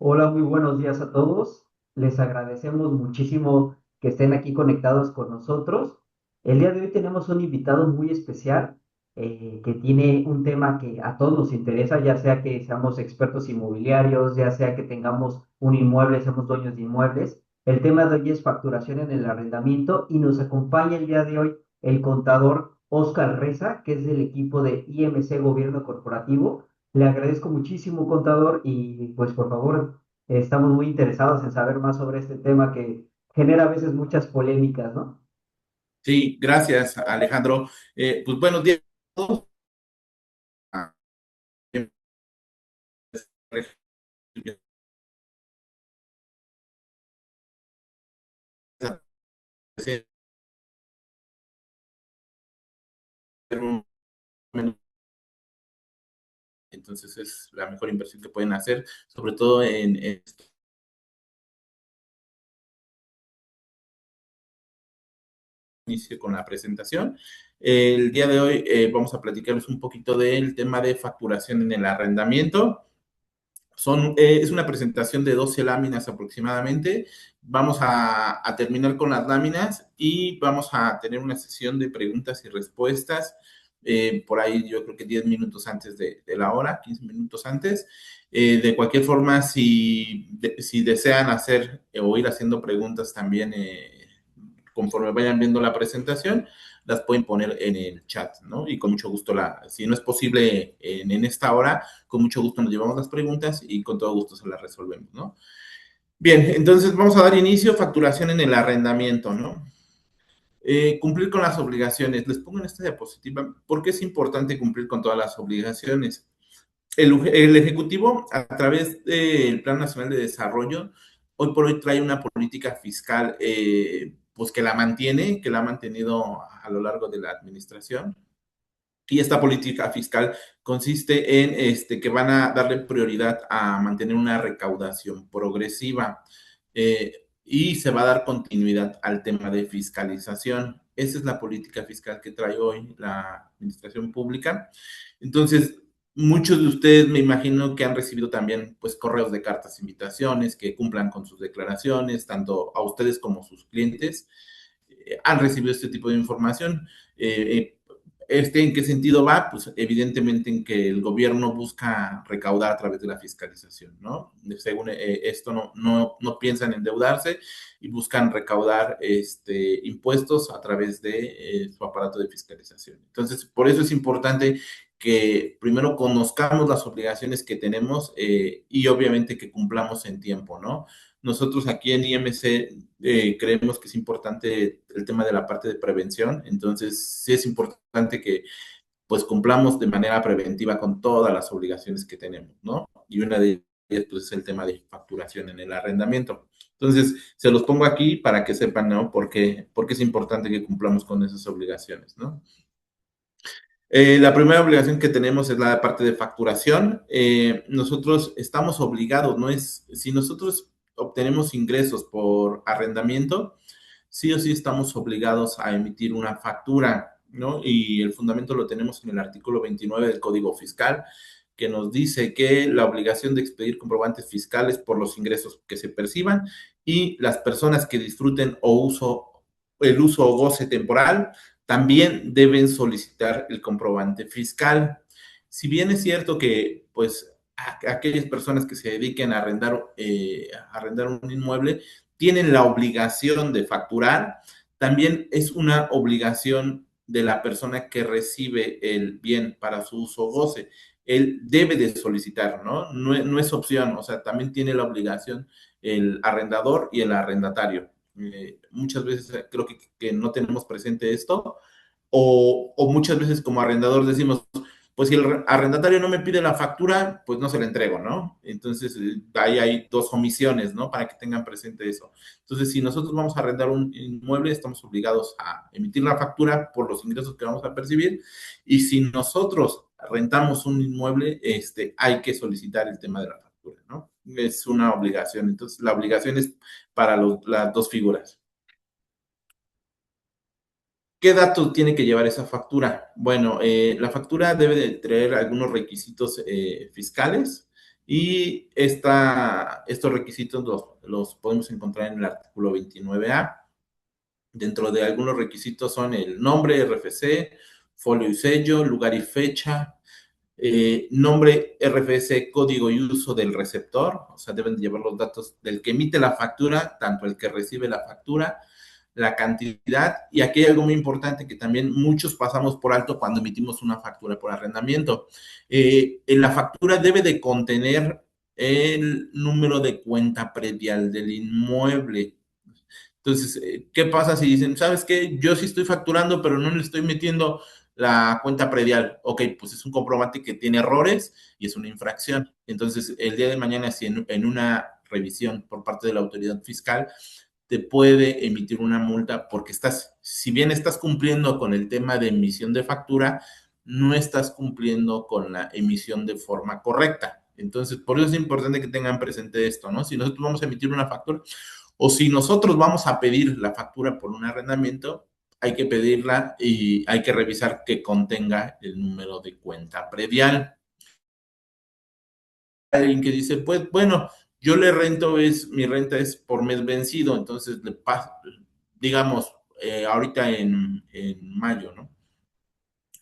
Hola, muy buenos días a todos. Les agradecemos muchísimo que estén aquí conectados con nosotros. El día de hoy tenemos un invitado muy especial que tiene un tema que a todos nos interesa, ya sea que seamos expertos inmobiliarios, ya sea que tengamos un inmueble, seamos dueños de inmuebles. El tema de hoy es facturación en el arrendamiento y nos acompaña el día de hoy el contador Oscar Reza, que es del equipo de IMC Gobierno Corporativo. Le agradezco muchísimo, contador, y pues por favor, estamos muy interesados en saber más sobre este tema que genera a veces muchas polémicas, ¿no? Sí, gracias, Alejandro. Pues buenos días a todos. Ah, Entonces es la mejor inversión que pueden hacer, sobre todo en este inicio con la presentación. El día de hoy vamos a platicarles un poquito del tema de facturación en el arrendamiento. Es una presentación de 12 láminas aproximadamente. Vamos a terminar con las láminas y vamos a tener una sesión de preguntas y respuestas. Por ahí yo creo que 10 minutos antes de la hora, 15 minutos antes. De cualquier forma, si desean hacer o ir haciendo preguntas también conforme vayan viendo la presentación, las pueden poner en el chat, ¿no? Y con mucho gusto, si no es posible en esta hora, con mucho gusto nos llevamos las preguntas y con todo gusto se las resolvemos, ¿no? Bien, entonces vamos a dar inicio, facturación en el arrendamiento, ¿no? Cumplir con las obligaciones. Les pongo en esta diapositiva por qué es importante cumplir con todas las obligaciones. El Ejecutivo, a través del Plan Nacional de Desarrollo, hoy por hoy trae una política fiscal pues que la ha mantenido a lo largo de la administración. Y esta política fiscal consiste en que van a darle prioridad a mantener una recaudación progresiva y se va a dar continuidad al tema de fiscalización. Esa es la política fiscal que trae hoy la administración pública. Entonces, muchos de ustedes me imagino que han recibido también pues correos de cartas, invitaciones, que cumplan con sus declaraciones, tanto a ustedes como a sus clientes. Han recibido este tipo de información. Eh, ¿En qué sentido va? Pues evidentemente en que el gobierno busca recaudar a través de la fiscalización, ¿no? Según esto, no piensan endeudarse y buscan recaudar impuestos a través de su aparato de fiscalización. Entonces, por eso es importante que primero conozcamos las obligaciones que tenemos y obviamente que cumplamos en tiempo, ¿no? Nosotros aquí en IMC creemos que es importante el tema de la parte de prevención, entonces sí es importante que pues cumplamos de manera preventiva con todas las obligaciones que tenemos, ¿no? Y una de ellas pues es el tema de facturación en el arrendamiento. Entonces, se los pongo aquí para que sepan, ¿no? Porque es importante que cumplamos con esas obligaciones, ¿no? La primera obligación que tenemos es la parte de facturación. Nosotros estamos obligados, ¿no? Si nosotros obtenemos ingresos por arrendamiento, sí o sí estamos obligados a emitir una factura, ¿no? Y el fundamento lo tenemos en el artículo 29 del Código Fiscal, que nos dice que la obligación de expedir comprobantes fiscales por los ingresos que se perciban y las personas que disfruten el uso o goce temporal también deben solicitar el comprobante fiscal. Si bien es cierto que, pues, aquellas personas que se dediquen a arrendar un inmueble tienen la obligación de facturar, también es una obligación de la persona que recibe el bien para su uso o goce. Él debe de solicitar, ¿no? No es opción, o sea, también tiene la obligación el arrendador y el arrendatario. Muchas veces creo que no tenemos presente esto, o muchas veces como arrendador decimos, pues si el arrendatario no me pide la factura, pues no se la entrego, ¿no? Entonces ahí hay dos omisiones, ¿no? Para que tengan presente eso. Entonces, si nosotros vamos a arrendar un inmueble, estamos obligados a emitir la factura por los ingresos que vamos a percibir, y si nosotros rentamos un inmueble, hay que solicitar el tema de la factura, ¿no? Es una obligación. Entonces, la obligación es para las dos figuras. ¿Qué datos tiene que llevar esa factura? Bueno, la factura debe de traer algunos requisitos fiscales Y estos requisitos los podemos encontrar en el artículo 29A. Dentro de algunos requisitos son el nombre, RFC, folio y sello, lugar y fecha, nombre, RFC, código y uso del receptor, o sea, deben llevar los datos del que emite la factura, tanto el que recibe la factura, la cantidad, y aquí hay algo muy importante que también muchos pasamos por alto cuando emitimos una factura por arrendamiento. En la factura debe de contener el número de cuenta predial del inmueble. Entonces, ¿qué pasa si dicen, sabes qué? Yo sí estoy facturando, pero no le estoy metiendo la cuenta predial? Ok, pues es un comprobante que tiene errores y es una infracción. Entonces, el día de mañana, si en una revisión por parte de la autoridad fiscal, te puede emitir una multa porque si bien estás cumpliendo con el tema de emisión de factura, no estás cumpliendo con la emisión de forma correcta. Entonces, por eso es importante que tengan presente esto, ¿no? Si nosotros vamos a emitir una factura, o si nosotros vamos a pedir la factura por un arrendamiento, hay que pedirla y hay que revisar que contenga el número de cuenta predial. Alguien que dice, pues bueno, yo le rento, mi renta es por mes vencido, entonces le paso, digamos, ahorita en mayo, ¿no?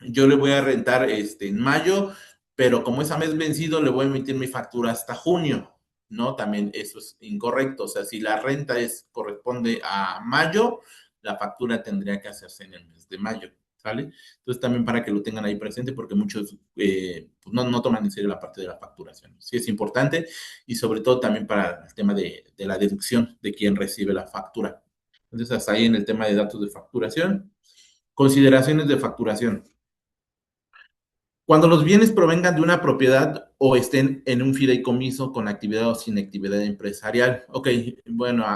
Yo le voy a rentar en mayo, pero como es a mes vencido, le voy a emitir mi factura hasta junio, ¿no? También eso es incorrecto. O sea, si la renta corresponde a mayo, la factura tendría que hacerse en el mes de mayo, ¿sale? Entonces también para que lo tengan ahí presente, porque muchos pues no toman en serio la parte de la facturación. Sí es importante y sobre todo también para el tema de la deducción de quien recibe la factura. Entonces, hasta ahí en el tema de datos de facturación. Consideraciones de facturación. Cuando los bienes provengan de una propiedad o estén en un fideicomiso con actividad o sin actividad empresarial. Ok, bueno,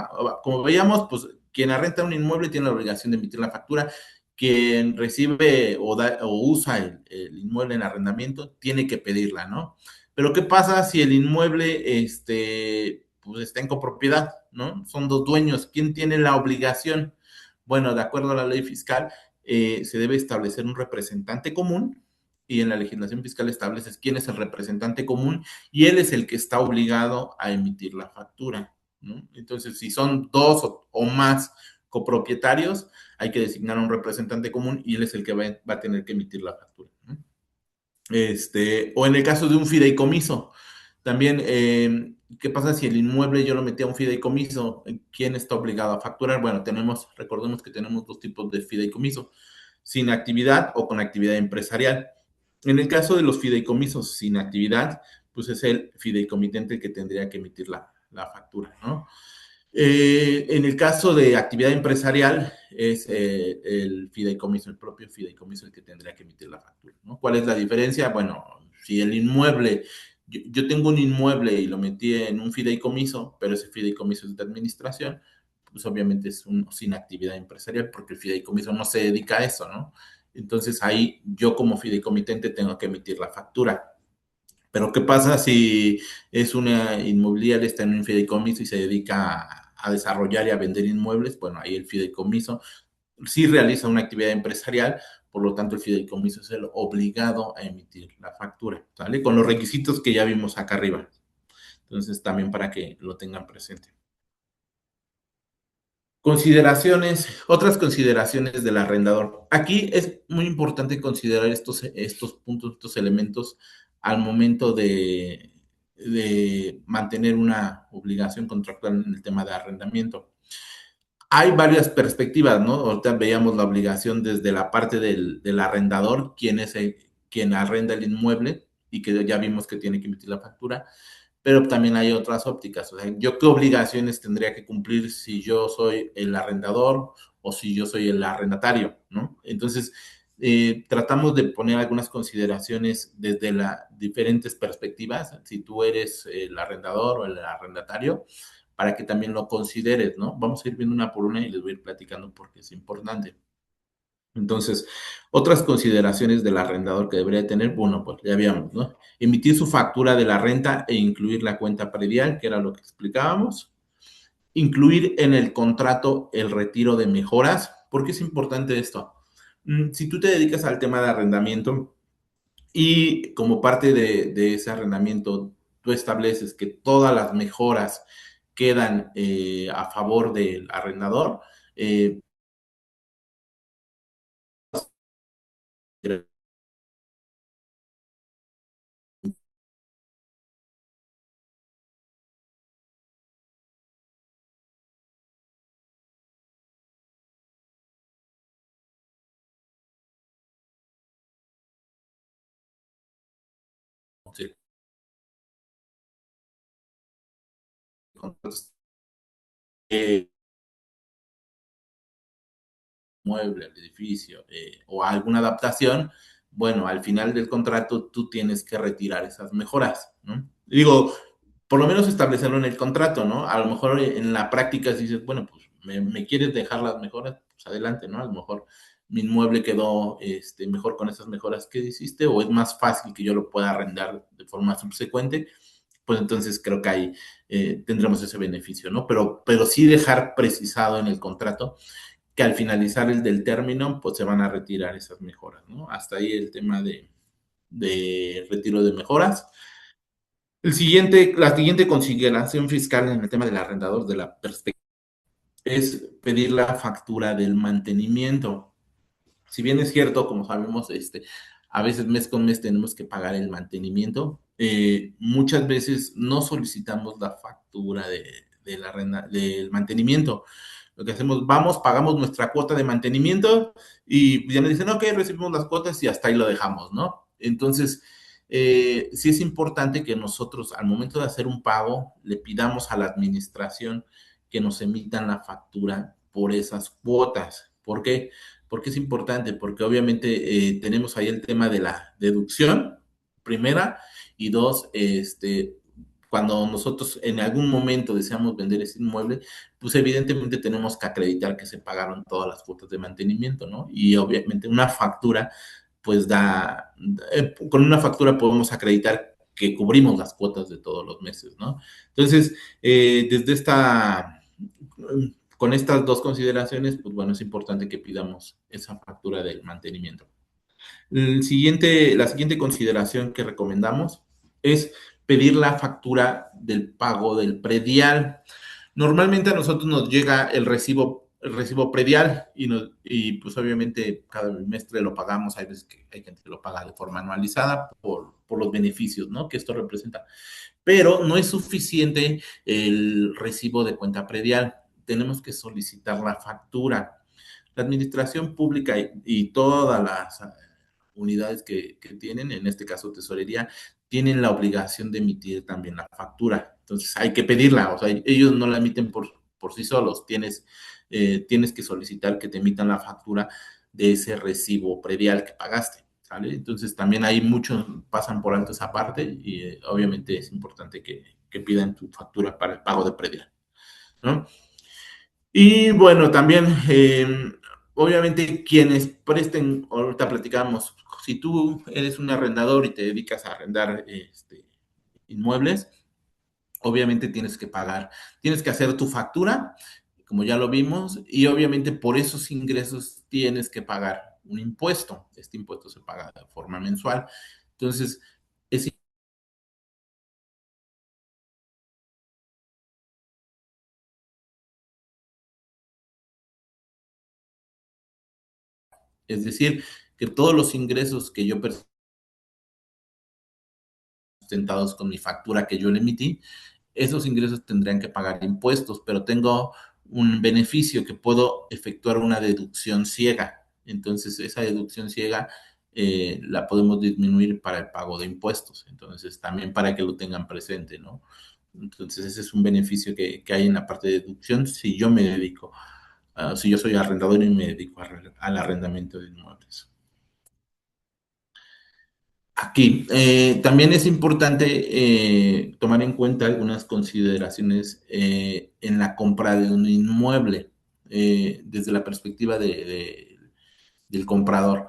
como veíamos, pues quien arrenda un inmueble tiene la obligación de emitir la factura. Quien recibe o usa el inmueble en arrendamiento tiene que pedirla, ¿no? Pero ¿qué pasa si el inmueble pues está en copropiedad, ¿no? Son dos dueños. ¿Quién tiene la obligación? Bueno, de acuerdo a la ley fiscal, se debe establecer un representante común y en la legislación fiscal estableces quién es el representante común y él es el que está obligado a emitir la factura, ¿no? Entonces, si son dos o más copropietarios, hay que designar a un representante común y él es el que va a tener que emitir la factura, ¿no? O en el caso de un fideicomiso, también, ¿qué pasa si el inmueble yo lo metí a un fideicomiso? ¿Quién está obligado a facturar? Bueno, recordemos que tenemos dos tipos de fideicomiso, sin actividad o con actividad empresarial. En el caso de los fideicomisos sin actividad, pues es el fideicomitente que tendría que emitir la factura, ¿no? En el caso de actividad empresarial, es el fideicomiso, el propio fideicomiso el que tendría que emitir la factura, ¿no? ¿Cuál es la diferencia? Bueno, si el inmueble, yo tengo un inmueble y lo metí en un fideicomiso, pero ese fideicomiso es de administración, pues obviamente es sin actividad empresarial porque el fideicomiso no se dedica a eso, ¿no? Entonces ahí yo como fideicomitente tengo que emitir la factura. Pero ¿qué pasa si es una inmobiliaria, está en un fideicomiso y se dedica a desarrollar y a vender inmuebles? Bueno, ahí el fideicomiso sí realiza una actividad empresarial, por lo tanto el fideicomiso es el obligado a emitir la factura, ¿sale? Con los requisitos que ya vimos acá arriba. Entonces, también para que lo tengan presente. Otras consideraciones del arrendador. Aquí es muy importante considerar estos puntos, estos elementos al momento de mantener una obligación contractual en el tema de arrendamiento. Hay varias perspectivas, ¿no? Ahorita veíamos la obligación desde la parte del arrendador, quien arrenda el inmueble y que ya vimos que tiene que emitir la factura, pero también hay otras ópticas. O sea, ¿yo qué obligaciones tendría que cumplir si yo soy el arrendador o si yo soy el arrendatario, ¿no? Entonces, tratamos de poner algunas consideraciones desde las diferentes perspectivas, si tú eres el arrendador o el arrendatario, para que también lo consideres, ¿no? Vamos a ir viendo una por una y les voy a ir platicando porque es importante. Entonces, otras consideraciones del arrendador que debería tener, bueno, pues ya habíamos, ¿no? Emitir su factura de la renta e incluir la cuenta predial, que era lo que explicábamos. Incluir en el contrato el retiro de mejoras. ¿Por qué es importante esto? Si tú te dedicas al tema de arrendamiento y como parte de ese arrendamiento tú estableces que todas las mejoras quedan a favor del arrendador, eh, eh, mueble, al edificio o alguna adaptación, bueno, al final del contrato tú tienes que retirar esas mejoras, ¿no? Digo, por lo menos establecerlo en el contrato, ¿no? A lo mejor en la práctica si dices, bueno, pues me quieres dejar las mejoras, pues adelante, ¿no? A lo mejor mi inmueble quedó mejor con esas mejoras que hiciste o es más fácil que yo lo pueda arrendar de forma subsecuente, pues entonces creo que ahí tendremos ese beneficio, ¿no? Pero sí dejar precisado en el contrato que al finalizar el del término, pues se van a retirar esas mejoras, ¿no? Hasta ahí el tema de retiro de mejoras. La siguiente consideración fiscal en el tema del arrendador de la perspectiva es pedir la factura del mantenimiento. Si bien es cierto, como sabemos, a veces mes con mes tenemos que pagar el mantenimiento, muchas veces no solicitamos la factura de la del mantenimiento. Lo que hacemos, vamos, pagamos nuestra cuota de mantenimiento y ya me dicen, ok, recibimos las cuotas y hasta ahí lo dejamos, ¿no? Entonces, sí es importante que nosotros al momento de hacer un pago le pidamos a la administración que nos emitan la factura por esas cuotas. ¿Por qué? Porque es importante, porque obviamente tenemos ahí el tema de la deducción, primera, y dos, cuando nosotros en algún momento deseamos vender ese inmueble, pues evidentemente tenemos que acreditar que se pagaron todas las cuotas de mantenimiento, ¿no? Y obviamente una factura, pues con una factura podemos acreditar que cubrimos las cuotas de todos los meses, ¿no? Entonces, desde con estas dos consideraciones, pues bueno, es importante que pidamos esa factura del mantenimiento. La siguiente consideración que recomendamos es pedir la factura del pago del predial. Normalmente a nosotros nos llega el recibo predial y pues obviamente cada trimestre lo pagamos. Hay veces que hay gente que lo paga de forma anualizada por los beneficios, ¿no? Que esto representa. Pero no es suficiente el recibo de cuenta predial. Tenemos que solicitar la factura. La administración pública y todas las unidades que tienen, en este caso tesorería, tienen la obligación de emitir también la factura. Entonces hay que pedirla, o sea, ellos no la emiten por sí solos, tienes que solicitar que te emitan la factura de ese recibo predial que pagaste. ¿Sale? Entonces también hay muchos pasan por alto esa parte y obviamente es importante que pidan tu factura para el pago de predial, ¿no? Y bueno, también, obviamente, quienes presten, ahorita platicamos, si tú eres un arrendador y te dedicas a arrendar inmuebles, obviamente tienes que pagar, tienes que hacer tu factura, como ya lo vimos, y obviamente por esos ingresos tienes que pagar un impuesto. Este impuesto se paga de forma mensual. Entonces, es, es decir, que todos los ingresos que yo presentados con mi factura que yo le emití, esos ingresos tendrían que pagar impuestos, pero tengo un beneficio que puedo efectuar una deducción ciega. Entonces, esa deducción ciega la podemos disminuir para el pago de impuestos. Entonces, también para que lo tengan presente, ¿no? Entonces, ese es un beneficio que hay en la parte de deducción si yo me dedico, si yo soy arrendador y me dedico al arrendamiento de inmuebles. Aquí también es importante tomar en cuenta algunas consideraciones en la compra de un inmueble desde la perspectiva del comprador.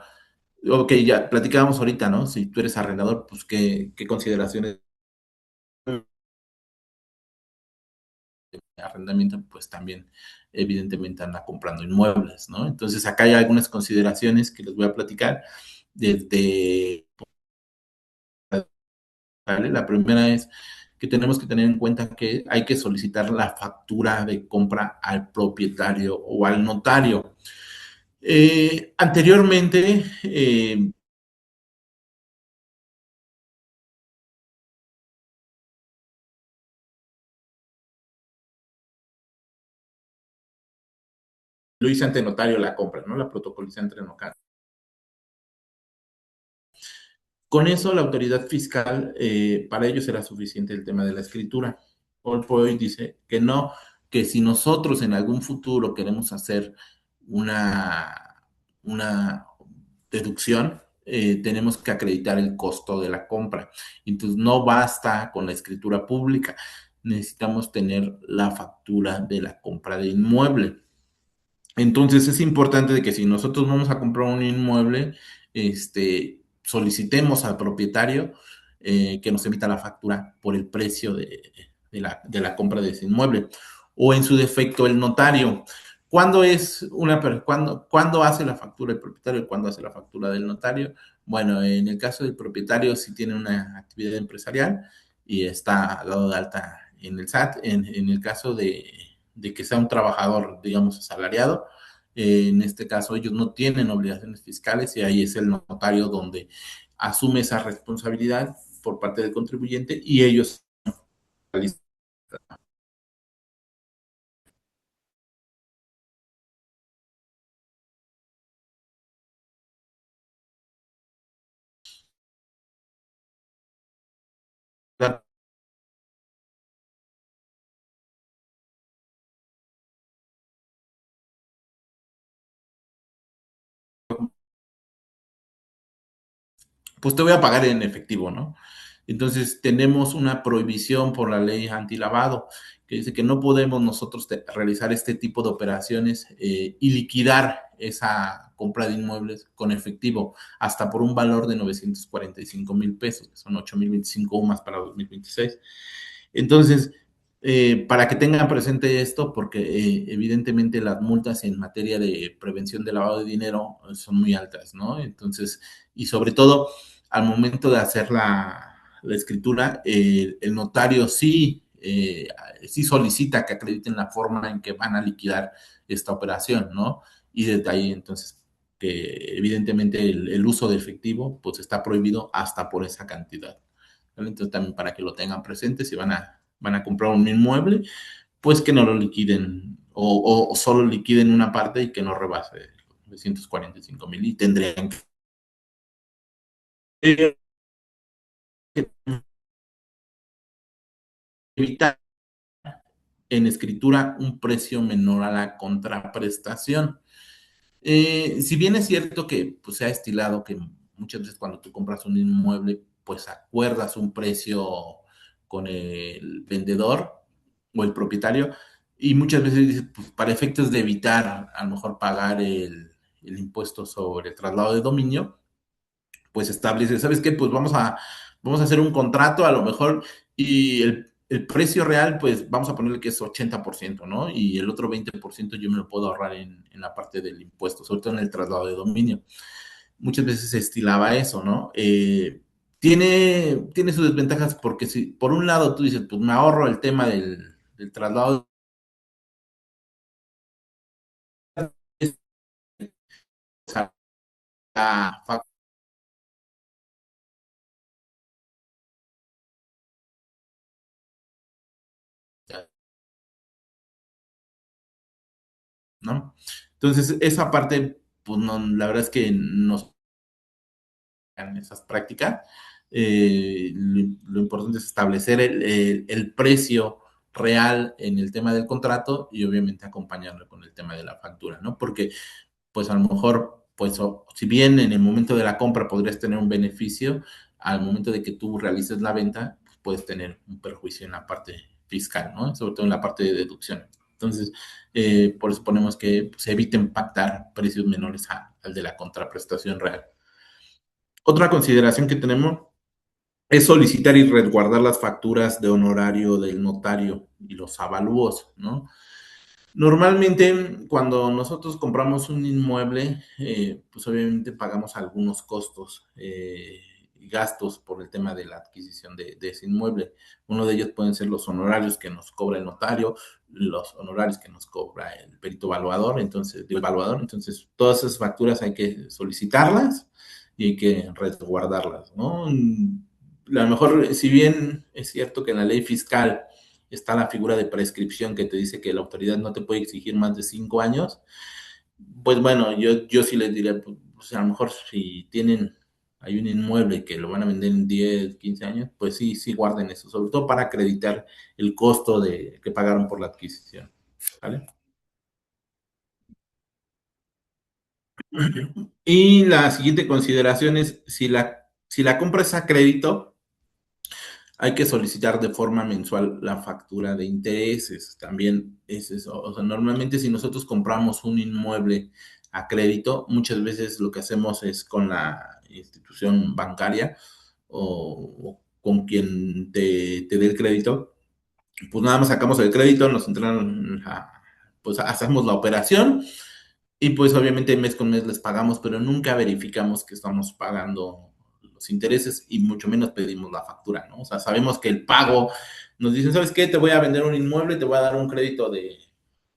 Ok, ya platicábamos ahorita, ¿no? Si tú eres arrendador, pues qué consideraciones de arrendamiento, pues también evidentemente anda comprando inmuebles, ¿no? Entonces acá hay algunas consideraciones que les voy a platicar desde, ¿vale? La primera es que tenemos que tener en cuenta que hay que solicitar la factura de compra al propietario o al notario. Anteriormente, lo hice ante notario la compra, ¿no? La protocolicé ante notario. Con eso, la autoridad fiscal, para ellos era suficiente el tema de la escritura. Hoy por hoy dice que no, que si nosotros en algún futuro queremos hacer una, una deducción, tenemos que acreditar el costo de la compra. Entonces, no basta con la escritura pública, necesitamos tener la factura de la compra de inmueble. Entonces es importante de que si nosotros vamos a comprar un inmueble, solicitemos al propietario que nos emita la factura por el precio de la compra de ese inmueble. O en su defecto, el notario. ¿Cuándo hace la factura el propietario y cuándo hace la factura del notario? Bueno, en el caso del propietario, si tiene una actividad empresarial y está dado de alta en el SAT, en el caso de que sea un trabajador, digamos, asalariado, en este caso ellos no tienen obligaciones fiscales y ahí es el notario donde asume esa responsabilidad por parte del contribuyente y ellos pues te voy a pagar en efectivo, ¿no? Entonces tenemos una prohibición por la ley antilavado que dice que no podemos nosotros realizar este tipo de operaciones y liquidar esa compra de inmuebles con efectivo hasta por un valor de 945,000 pesos, que son 8,025 más para 2026. Entonces, para que tengan presente esto, porque evidentemente las multas en materia de prevención de lavado de dinero son muy altas, ¿no? Entonces, y sobre todo al momento de hacer la escritura, el notario sí solicita que acrediten la forma en que van a liquidar esta operación, ¿no? Y desde ahí, entonces, que evidentemente el uso de efectivo, pues está prohibido hasta por esa cantidad. ¿Vale? Entonces, también para que lo tengan presente, si van a comprar un inmueble, pues que no lo liquiden o solo liquiden una parte y que no rebase 945,000 y tendrían que evitar en escritura un precio menor a la contraprestación. Si bien es cierto que pues, se ha estilado que muchas veces cuando tú compras un inmueble, pues acuerdas un precio con el vendedor o el propietario, y muchas veces dices, pues, para efectos de evitar a lo mejor pagar el impuesto sobre el traslado de dominio, pues establece, ¿sabes qué? Pues vamos a hacer un contrato a lo mejor y el precio real, pues vamos a ponerle que es 80%, ¿no? Y el otro 20% yo me lo puedo ahorrar en la parte del impuesto, sobre todo en el traslado de dominio. Muchas veces se estilaba eso, ¿no? Tiene sus desventajas porque si por un lado tú dices, pues me ahorro el tema del traslado, ¿no? Entonces, esa parte, pues no, la verdad es que nos en esas prácticas. Lo importante es establecer el precio real en el tema del contrato y obviamente acompañarlo con el tema de la factura, ¿no? Porque pues a lo mejor, pues si bien en el momento de la compra podrías tener un beneficio, al momento de que tú realices la venta, pues puedes tener un perjuicio en la parte fiscal, ¿no? Sobre todo en la parte de deducción. Entonces, por eso ponemos que se eviten pactar precios menores al de la contraprestación real. Otra consideración que tenemos es solicitar y resguardar las facturas de honorario del notario y los avalúos, ¿no? Normalmente, cuando nosotros compramos un inmueble, pues obviamente pagamos algunos costos gastos por el tema de la adquisición de ese inmueble. Uno de ellos pueden ser los honorarios que nos cobra el notario, los honorarios que nos cobra el perito evaluador. Entonces, todas esas facturas hay que solicitarlas y hay que resguardarlas, ¿no? A lo mejor, si bien es cierto que en la ley fiscal está la figura de prescripción que te dice que la autoridad no te puede exigir más de 5 años, pues bueno, yo sí les diría, pues a lo mejor si hay un inmueble que lo van a vender en 10, 15 años, pues sí, sí guarden eso, sobre todo para acreditar el costo que pagaron por la adquisición, ¿vale? Y la siguiente consideración es, si la compra es a crédito, hay que solicitar de forma mensual la factura de intereses. También es eso. O sea, normalmente si nosotros compramos un inmueble a crédito, muchas veces lo que hacemos es con la institución bancaria o con quien te dé el crédito, pues nada más sacamos el crédito, nos entran, pues hacemos la operación y pues obviamente mes con mes les pagamos, pero nunca verificamos que estamos pagando los intereses y mucho menos pedimos la factura, ¿no? O sea, sabemos que el pago, nos dicen, ¿sabes qué? Te voy a vender un inmueble, te voy a dar un crédito de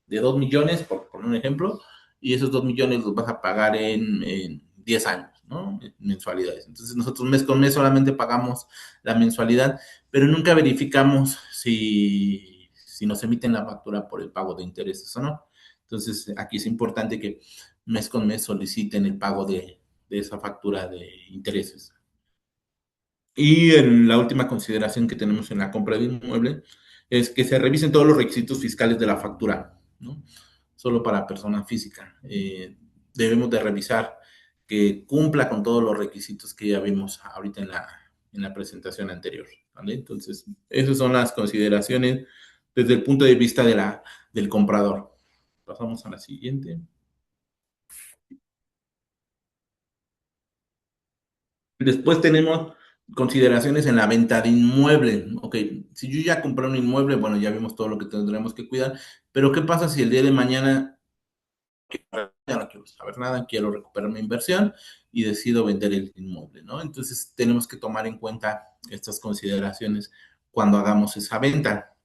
2 millones, por poner un ejemplo, y esos 2 millones los vas a pagar en 10 años, ¿no? En mensualidades. Entonces nosotros mes con mes solamente pagamos la mensualidad, pero nunca verificamos si nos emiten la factura por el pago de intereses o no. Entonces aquí es importante que mes con mes soliciten el pago de esa factura de intereses. Y en la última consideración que tenemos en la compra de inmueble es que se revisen todos los requisitos fiscales de la factura, ¿no? Solo para persona física. Debemos de revisar que cumpla con todos los requisitos que ya vimos ahorita en la presentación anterior, ¿vale? Entonces, esas son las consideraciones desde el punto de vista del comprador. Pasamos a la siguiente. Después tenemos consideraciones en la venta de inmueble. Ok, si yo ya compré un inmueble, bueno, ya vimos todo lo que tendremos que cuidar, pero ¿qué pasa si el día de mañana ya no quiero saber nada, quiero recuperar mi inversión y decido vender el inmueble, ¿no? Entonces tenemos que tomar en cuenta estas consideraciones cuando hagamos esa venta.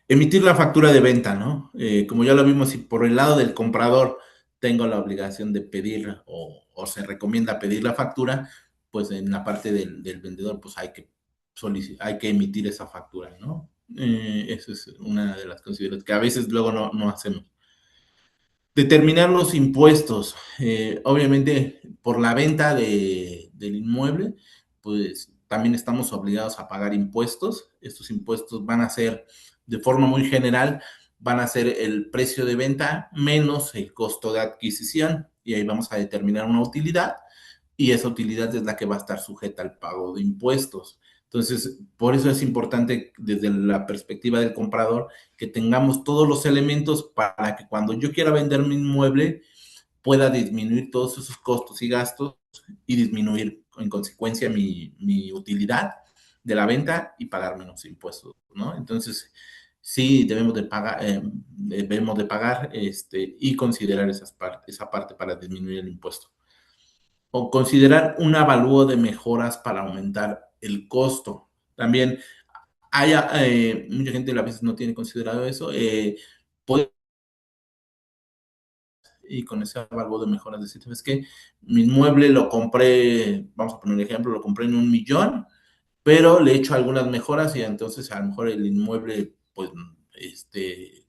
Emitir la factura de venta, ¿no? Como ya lo vimos, si por el lado del comprador tengo la obligación de pedir o se recomienda pedir la factura, pues en la parte del vendedor, pues hay que emitir esa factura, ¿no? Esa es una de las consideraciones que a veces luego no hacemos. Determinar los impuestos. Obviamente, por la venta del inmueble, pues también estamos obligados a pagar impuestos. Estos impuestos van a ser, de forma muy general, van a ser el precio de venta menos el costo de adquisición. Y ahí vamos a determinar una utilidad y esa utilidad es la que va a estar sujeta al pago de impuestos. Entonces, por eso es importante desde la perspectiva del comprador que tengamos todos los elementos para que cuando yo quiera vender mi inmueble pueda disminuir todos esos costos y gastos y disminuir en consecuencia mi utilidad de la venta y pagar menos impuestos, ¿no? Entonces, sí debemos de pagar y considerar esa parte para disminuir el impuesto o considerar un avalúo de mejoras para aumentar el costo. También mucha gente a veces no tiene considerado eso. Y con ese avalúo de mejoras decir, ¿sabes qué? Mi inmueble lo compré, vamos a poner un ejemplo, lo compré en 1 millón, pero le he hecho algunas mejoras y entonces a lo mejor el inmueble, pues,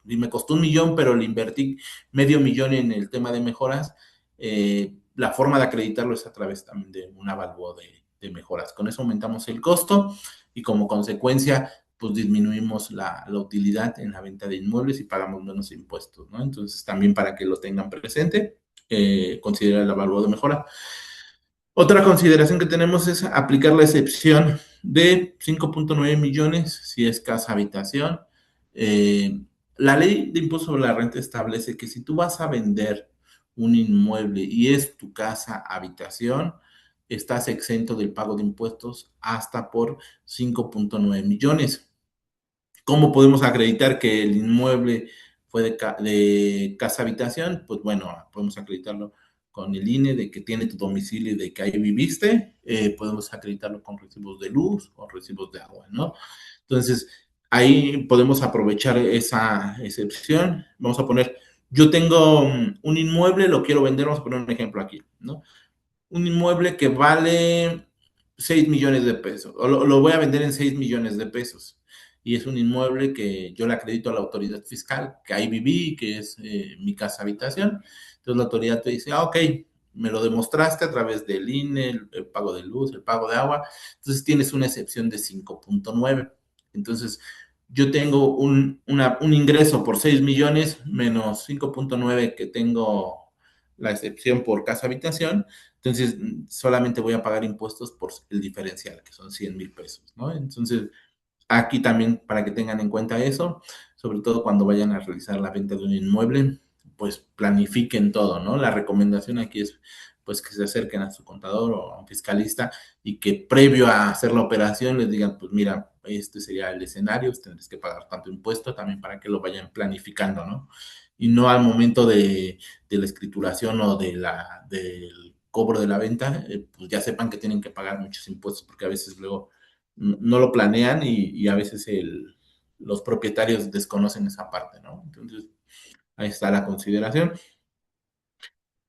me costó 1 millón, pero le invertí medio millón en el tema de mejoras. La forma de acreditarlo es a través también de un avalúo de mejoras. Con eso aumentamos el costo y como consecuencia, pues disminuimos la utilidad en la venta de inmuebles y pagamos menos impuestos, ¿no? Entonces, también para que lo tengan presente, considera el avalúo de mejora. Otra consideración que tenemos es aplicar la excepción de 5.9 millones si es casa habitación. Eh, la ley de impuesto sobre la renta establece que si tú vas a vender un inmueble y es tu casa habitación, estás exento del pago de impuestos hasta por 5.9 millones. ¿Cómo podemos acreditar que el inmueble fue de casa habitación? Pues bueno, podemos acreditarlo con el INE de que tiene tu domicilio y de que ahí viviste, podemos acreditarlo con recibos de luz o recibos de agua, ¿no? Entonces, ahí podemos aprovechar esa excepción. Vamos a poner, yo tengo un inmueble, lo quiero vender, vamos a poner un ejemplo aquí, ¿no? Un inmueble que vale 6 millones de pesos, o lo voy a vender en 6 millones de pesos. Y es un inmueble que yo le acredito a la autoridad fiscal, que ahí viví, que es mi casa habitación. Entonces la autoridad te dice, ah, ok, me lo demostraste a través del INE, el pago de luz, el pago de agua, entonces tienes una excepción de 5.9. Entonces, yo tengo un ingreso por 6 millones menos 5.9 que tengo la excepción por casa habitación, entonces solamente voy a pagar impuestos por el diferencial, que son 100,000 pesos, ¿no? Entonces, aquí también para que tengan en cuenta eso, sobre todo cuando vayan a realizar la venta de un inmueble, pues planifiquen todo, ¿no? La recomendación aquí es pues que se acerquen a su contador o a un fiscalista y que previo a hacer la operación les digan, pues mira, este sería el escenario, tendrás que pagar tanto impuesto también para que lo vayan planificando, ¿no? Y no al momento de la escrituración o del cobro de la venta, pues ya sepan que tienen que pagar muchos impuestos porque a veces luego no lo planean y a veces los propietarios desconocen esa parte, ¿no? Entonces, ahí está la consideración.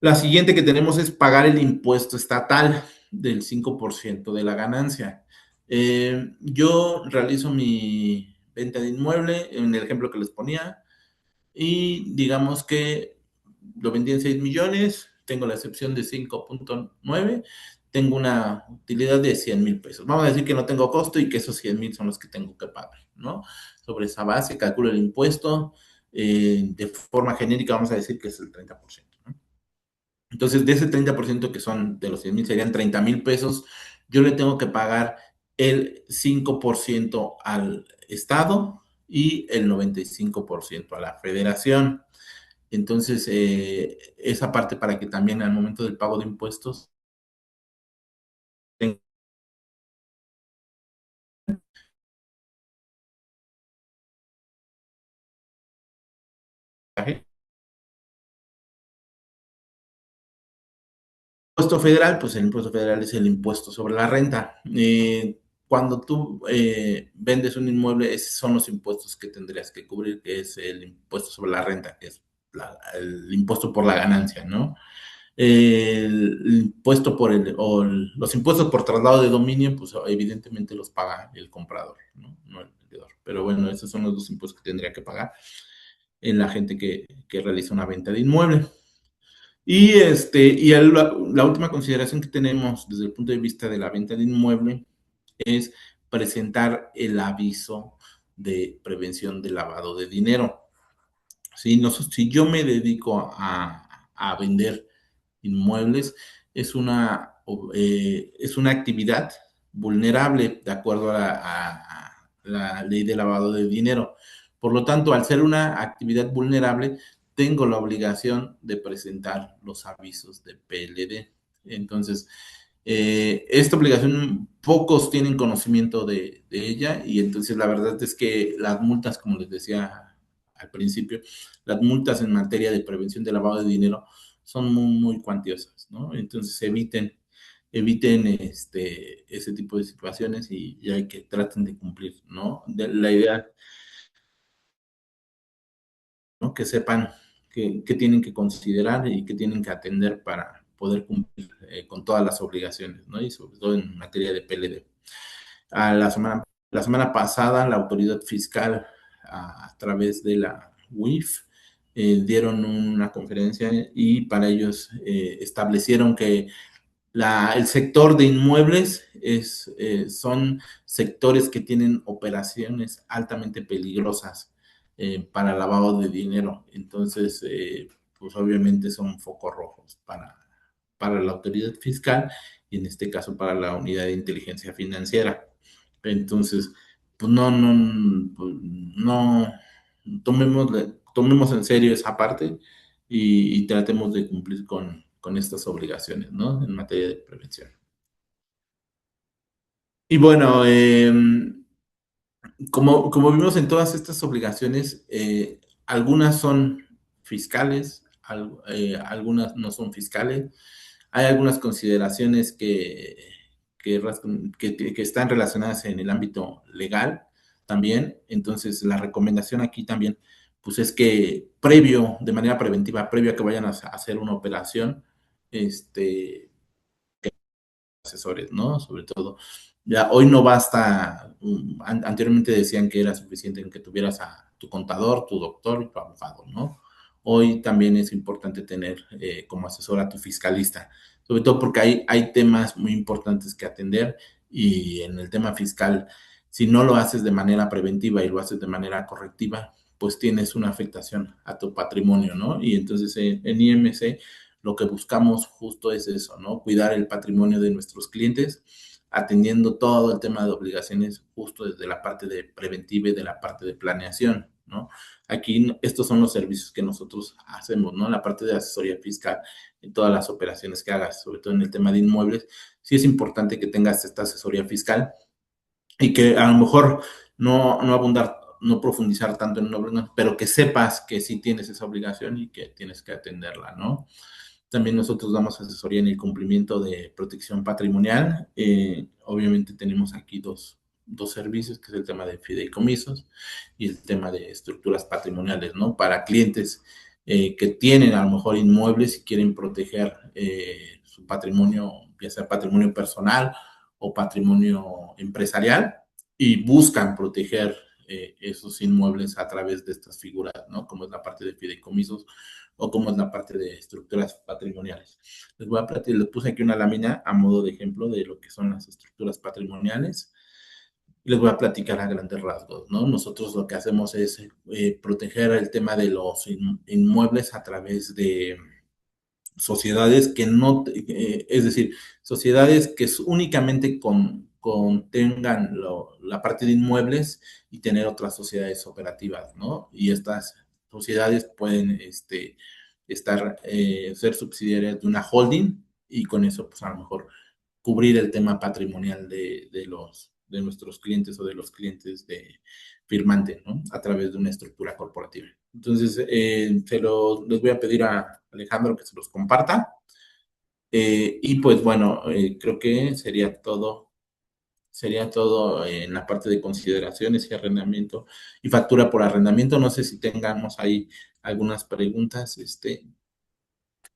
La siguiente que tenemos es pagar el impuesto estatal del 5% de la ganancia. Yo realizo mi venta de inmueble en el ejemplo que les ponía y digamos que lo vendí en 6 millones, tengo la excepción de 5.9, tengo una utilidad de 100,000 pesos. Vamos a decir que no tengo costo y que esos 100,000 son los que tengo que pagar, ¿no? Sobre esa base calculo el impuesto, de forma genérica vamos a decir que es el 30%, ¿no? Entonces, de ese 30% que son de los 100,000 serían 30,000 pesos, yo le tengo que pagar el 5% al Estado y el 95% a la Federación. Entonces, esa parte para que también al momento del pago de impuestos tenga impuesto federal, pues el impuesto federal es el impuesto sobre la renta. Cuando tú vendes un inmueble, esos son los impuestos que tendrías que cubrir, que es el impuesto sobre la renta, que es el impuesto por la ganancia, ¿no? El impuesto los impuestos por traslado de dominio, pues evidentemente los paga el comprador, ¿no? No el vendedor. Pero bueno, esos son los dos impuestos que tendría que pagar en la gente que realiza una venta de inmueble. La última consideración que tenemos desde el punto de vista de la venta de inmueble es presentar el aviso de prevención de lavado de dinero. Si yo me dedico a vender inmuebles, es una actividad vulnerable de acuerdo a la ley de lavado de dinero. Por lo tanto, al ser una actividad vulnerable, tengo la obligación de presentar los avisos de PLD. Entonces, esta obligación pocos tienen conocimiento de ella y entonces la verdad es que las multas, como les decía al principio, las multas en materia de prevención de lavado de dinero son muy, muy cuantiosas, ¿no? Entonces eviten ese tipo de situaciones y hay que traten de cumplir, ¿no? La idea, ¿no? Que sepan que tienen que considerar y que tienen que atender para poder cumplir con todas las obligaciones, ¿no? Y sobre todo en materia de PLD. La semana pasada, la autoridad fiscal, a través de la UIF, dieron una conferencia y para ellos establecieron que el sector de inmuebles son sectores que tienen operaciones altamente peligrosas para lavado de dinero. Entonces, pues obviamente son focos rojos para la autoridad fiscal y en este caso para la unidad de inteligencia financiera. Entonces, pues no tomemos en serio esa parte y tratemos de cumplir con estas obligaciones, ¿no? En materia de prevención. Y bueno, como vimos en todas estas obligaciones, algunas son fiscales, algunas no son fiscales. Hay algunas consideraciones que están relacionadas en el ámbito legal también. Entonces, la recomendación aquí también, pues es que de manera preventiva, previo a que vayan a hacer una operación, este, asesores, ¿no? Sobre todo, ya hoy no basta, anteriormente decían que era suficiente en que tuvieras a tu contador, tu doctor y tu abogado, ¿no? Hoy también es importante tener como asesor a tu fiscalista, sobre todo porque hay temas muy importantes que atender y en el tema fiscal, si no lo haces de manera preventiva y lo haces de manera correctiva, pues tienes una afectación a tu patrimonio, ¿no? Y entonces en IMC lo que buscamos justo es eso, ¿no? Cuidar el patrimonio de nuestros clientes, atendiendo todo el tema de obligaciones justo desde la parte de preventiva y de la parte de planeación, ¿no? Aquí estos son los servicios que nosotros hacemos, ¿no? La parte de asesoría fiscal en todas las operaciones que hagas, sobre todo en el tema de inmuebles, sí es importante que tengas esta asesoría fiscal y que a lo mejor no abundar, no profundizar tanto en una obligación, pero que sepas que sí tienes esa obligación y que tienes que atenderla, ¿no? También nosotros damos asesoría en el cumplimiento de protección patrimonial. Obviamente tenemos aquí dos servicios, que es el tema de fideicomisos y el tema de estructuras patrimoniales, ¿no? Para clientes que tienen a lo mejor inmuebles y quieren proteger su patrimonio, ya sea patrimonio personal o patrimonio empresarial, y buscan proteger esos inmuebles a través de estas figuras, ¿no? Como es la parte de fideicomisos o como es la parte de estructuras patrimoniales. Les puse aquí una lámina a modo de ejemplo de lo que son las estructuras patrimoniales. Les voy a platicar a grandes rasgos, ¿no? Nosotros lo que hacemos es proteger el tema de los inmuebles a través de sociedades que no, es decir, sociedades que únicamente contengan la parte de inmuebles y tener otras sociedades operativas, ¿no? Y estas sociedades pueden ser subsidiarias de una holding y con eso, pues a lo mejor cubrir el tema patrimonial de nuestros clientes o de los clientes de firmante, ¿no? A través de una estructura corporativa. Entonces, les voy a pedir a Alejandro que se los comparta. Y pues bueno, creo que sería todo en la parte de consideraciones y arrendamiento y factura por arrendamiento. No sé si tengamos ahí algunas preguntas,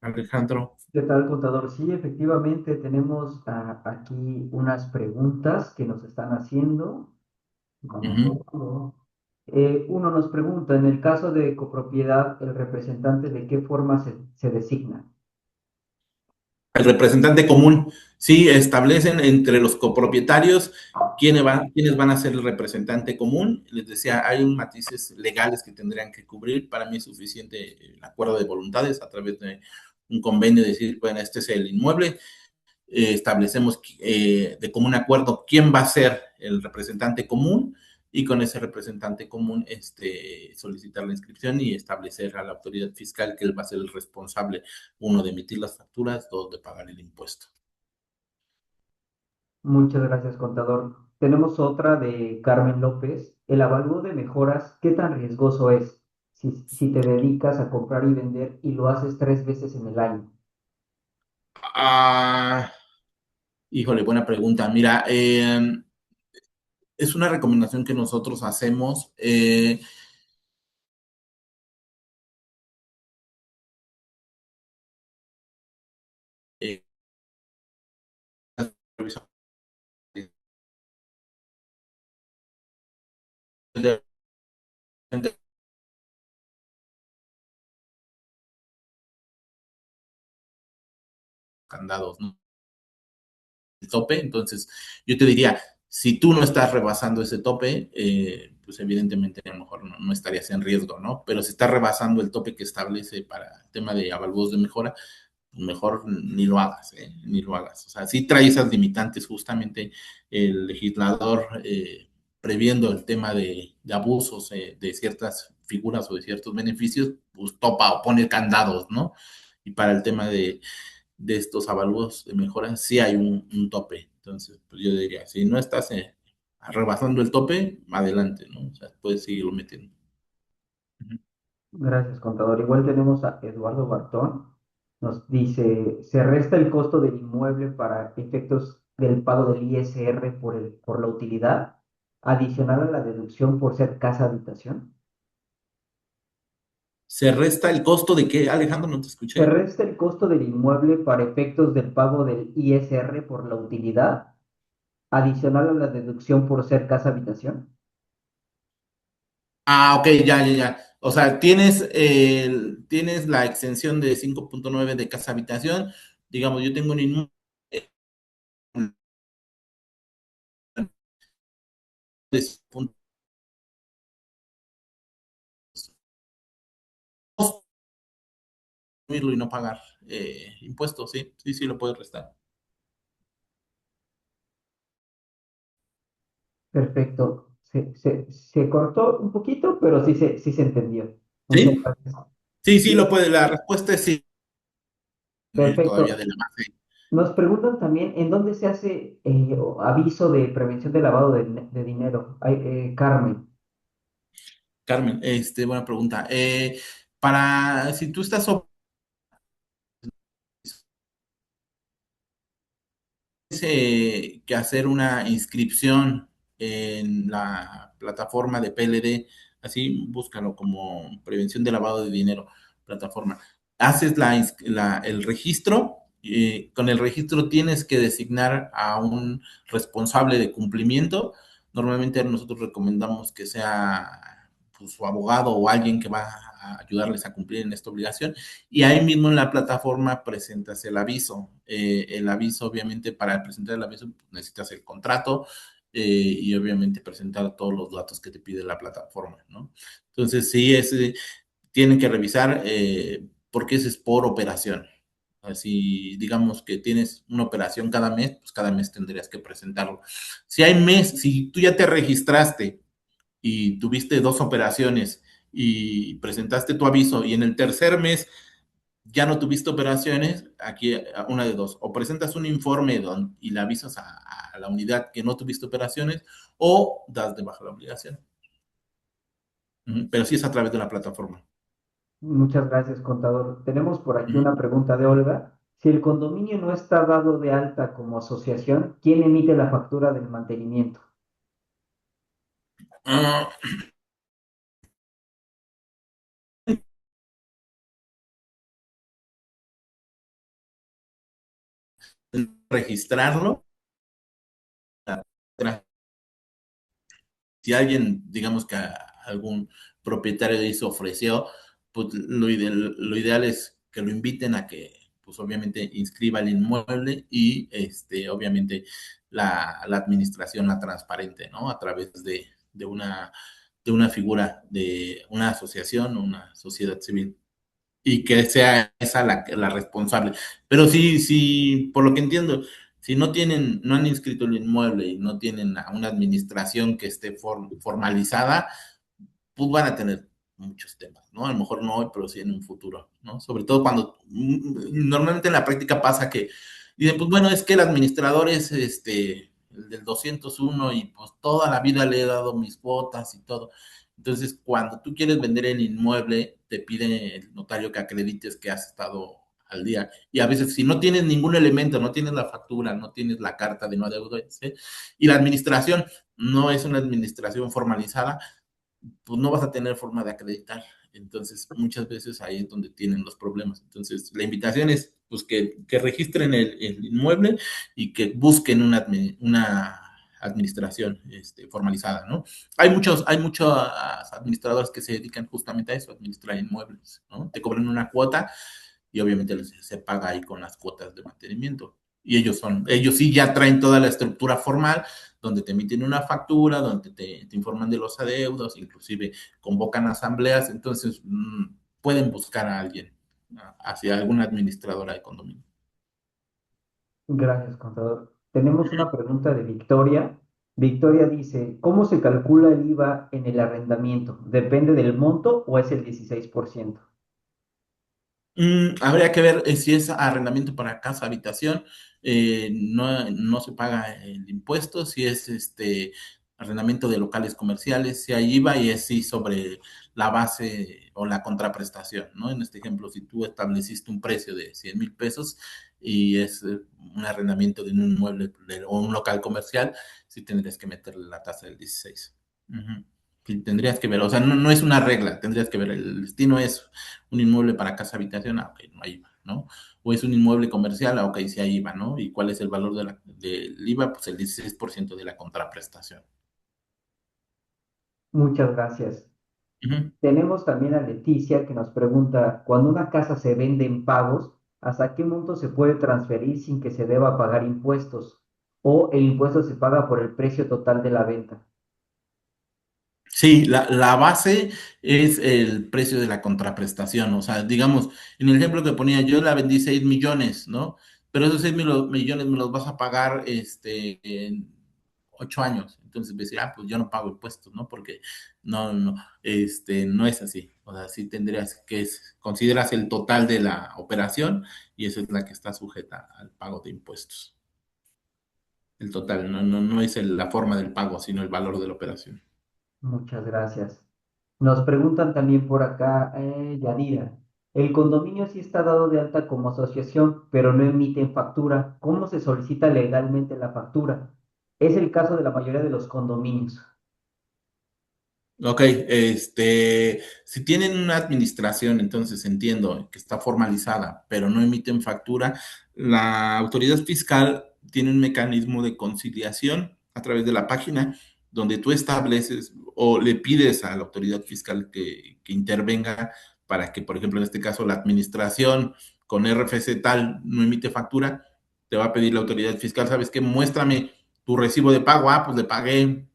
Alejandro. ¿Qué tal, contador? Sí, efectivamente tenemos aquí unas preguntas que nos están haciendo. Vamos a Ujú. verlo. Uno nos pregunta, en el caso de copropiedad, ¿el representante de qué forma se designa? El representante común, sí, establecen entre los copropietarios quiénes van a ser el representante común. Les decía, hay un matices legales que tendrían que cubrir. Para mí es suficiente el acuerdo de voluntades a través de un convenio, decir, bueno, este es el inmueble, establecemos de común acuerdo quién va a ser el representante común y con ese representante común solicitar la inscripción y establecer a la autoridad fiscal que él va a ser el responsable, uno, de emitir las facturas, dos, de pagar el impuesto. Muchas gracias, contador. Tenemos otra de Carmen López. El avalúo de mejoras, ¿qué tan riesgoso es si te dedicas a comprar y vender y lo haces 3 veces en el año? Ah, híjole, buena pregunta. Mira, es una recomendación que nosotros hacemos. Eh, de candados, ¿no? El tope. Entonces, yo te diría, si tú no estás rebasando ese tope, pues evidentemente a lo mejor no estarías en riesgo, ¿no? Pero si estás rebasando el tope que establece para el tema de avalúos de mejora, pues mejor ni lo hagas, ¿eh? Ni lo hagas. O sea, si trae esas limitantes, justamente el legislador, previendo el tema de abusos de ciertas figuras o de ciertos beneficios, pues topa o pone candados, ¿no? Y para el tema de estos avalúos de mejora, sí hay un tope. Entonces, pues yo diría, si no estás rebasando el tope, adelante, ¿no? O sea, puedes seguirlo metiendo. Uh -huh. Gracias, contador. Igual tenemos a Eduardo Bartón. Nos dice, se resta el costo del inmueble para efectos del pago del ISR por la utilidad, adicional a la deducción por ser casa habitación. ¿Se resta el costo de qué, Alejandro? No te Se escuché. resta el costo del inmueble para efectos del pago del ISR por la utilidad, adicional a la deducción por ser casa habitación. Ah, ok, ya, ya, ya. O sea, tienes la extensión de 5.9 de casa habitación. Digamos, yo tengo un inmueble de 5.2 y no pagar impuestos, sí, sí, sí, lo puedes restar. Perfecto. Se cortó un poquito, pero sí se entendió. Muchas ¿Sí? gracias. Sí, sí, lo puede. La respuesta es sí. Todavía Perfecto. de la base. Nos preguntan también en dónde se hace aviso de prevención de lavado de dinero. Carmen, Carmen, buena pregunta. Si tú estás que hacer una inscripción en la plataforma de PLD, así búscalo como prevención de lavado de dinero, plataforma. Haces el registro, con el registro tienes que designar a un responsable de cumplimiento. Normalmente nosotros recomendamos que sea pues, su abogado o alguien que va a ayudarles a cumplir en esta obligación y ahí mismo en la plataforma presentas el aviso. El aviso, obviamente, para presentar el aviso necesitas el contrato y obviamente presentar todos los datos que te pide la plataforma, ¿no? Entonces, sí, tienen que revisar porque ese es por operación. Así, digamos que tienes una operación cada mes, pues cada mes tendrías que presentarlo. Si tú ya te registraste y tuviste dos operaciones y presentaste tu aviso y en el tercer mes ya no tuviste operaciones, aquí una de dos, o presentas un informe y le avisas a la unidad que no tuviste operaciones o das de baja la obligación. Pero sí es a través de la plataforma. muchas gracias, contador. Tenemos por aquí Ujú. una pregunta de Olga. Si el condominio no está dado de alta como asociación, ¿quién emite la factura del mantenimiento? Ah, registrarlo. Si alguien, digamos que algún propietario de eso ofreció, pues lo ideal es que lo inviten a que, pues obviamente, inscriba el inmueble y, obviamente, la administración la transparente, ¿no? A través de una figura, de una asociación, una sociedad civil y que sea esa la responsable. Pero sí, sí, por lo que entiendo, si no han inscrito el inmueble y no tienen a una administración que esté formalizada, pues van a tener muchos temas, ¿no? A lo mejor no hoy, pero sí en un futuro, ¿no? Sobre todo cuando normalmente en la práctica pasa que dicen, pues bueno, es que el administrador es el del 201 y pues toda la vida le he dado mis cuotas y todo. Entonces, cuando tú quieres vender el inmueble, te pide el notario que acredites que has estado al día. Y a veces, si no tienes ningún elemento, no tienes la factura, no tienes la carta de no adeudo, ¿sí? Y la administración no es una administración formalizada, pues no vas a tener forma de acreditar. Entonces, muchas veces ahí es donde tienen los problemas. Entonces, la invitación es pues, que registren el inmueble y que busquen una administración formalizada, ¿no? Hay muchos administradores que se dedican justamente a eso, a administrar inmuebles, ¿no? Te cobran una cuota y obviamente se paga ahí con las cuotas de mantenimiento. Y ellos sí ya traen toda la estructura formal, donde te emiten una factura, donde te informan de los adeudos, inclusive convocan asambleas, entonces pueden buscar a alguien, hacia alguna administradora de condominio. Gracias, contador. Tenemos una pregunta de Victoria. Victoria dice, ¿cómo se calcula el IVA en el arrendamiento? ¿Depende del monto o es el 16%? Habría que ver si es arrendamiento para casa, habitación, no se paga el impuesto, si es arrendamiento de locales comerciales, si hay IVA y es sí sobre la base o la contraprestación, ¿no? En este ejemplo, si tú estableciste un precio de 100,000 pesos y es un arrendamiento de un inmueble o un local comercial, sí tendrías que meterle la tasa del 16. Ujú. Sí, tendrías que ver, o sea, no es una regla, tendrías que ver, el destino es un inmueble para casa habitación, ok, no hay IVA, ¿no? O es un inmueble comercial, ok, sí hay IVA, ¿no? ¿Y cuál es el valor del IVA? Pues el 16% de la contraprestación. Muchas gracias. Ujú. Tenemos también a Leticia que nos pregunta, cuando una casa se vende en pagos, ¿hasta qué monto se puede transferir sin que se deba pagar impuestos? ¿O el impuesto se paga por el precio total de la venta? Sí, la base es el precio de la contraprestación. O sea, digamos, en el ejemplo que ponía, yo la vendí 6 millones, ¿no? Pero esos 6 millones me los vas a pagar en 8 años. Entonces, me decía, pues yo no pago impuestos, ¿no? Porque no es así. O sea, sí tendrías consideras el total de la operación y esa es la que está sujeta al pago de impuestos. El total, no es la forma del pago, sino el valor de la operación. Muchas gracias. Nos preguntan también por acá, Yadira, el condominio sí está dado de alta como asociación, pero no emiten factura. ¿Cómo se solicita legalmente la factura? Es el caso de la mayoría de los condominios. Ok, si tienen una administración, entonces entiendo que está formalizada, pero no emiten factura, la autoridad fiscal tiene un mecanismo de conciliación a través de la página donde tú estableces o le pides a la autoridad fiscal que intervenga para que, por ejemplo, en este caso, la administración con RFC tal no emite factura, te va a pedir la autoridad fiscal, ¿sabes qué? Muéstrame tu recibo de pago. Ah, pues le pagué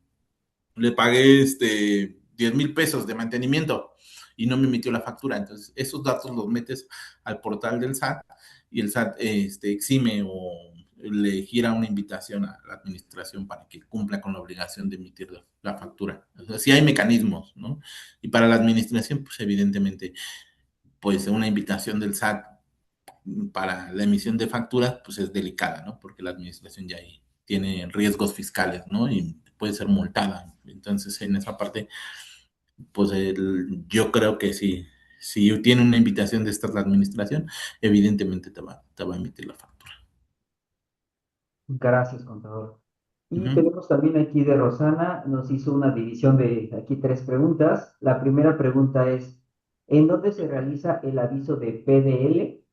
10,000 pesos de mantenimiento y no me emitió la factura. Entonces, esos datos los metes al portal del SAT y el SAT exime o le gira una invitación a la administración para que cumpla con la obligación de emitir la factura. O sea, sí hay mecanismos, ¿no? Y para la administración, pues evidentemente, pues una invitación del SAT para la emisión de facturas, pues es delicada, ¿no? Porque la administración ya ahí tiene riesgos fiscales, ¿no? Y puede ser multada. Entonces, en esa parte, pues yo creo que si tiene una invitación de esta la administración, evidentemente te va a emitir la factura. Gracias, contador. Y Ujú. tenemos también aquí de Rosana, nos hizo una división de aquí tres preguntas. La primera pregunta es, ¿en dónde se realiza el aviso de PDL?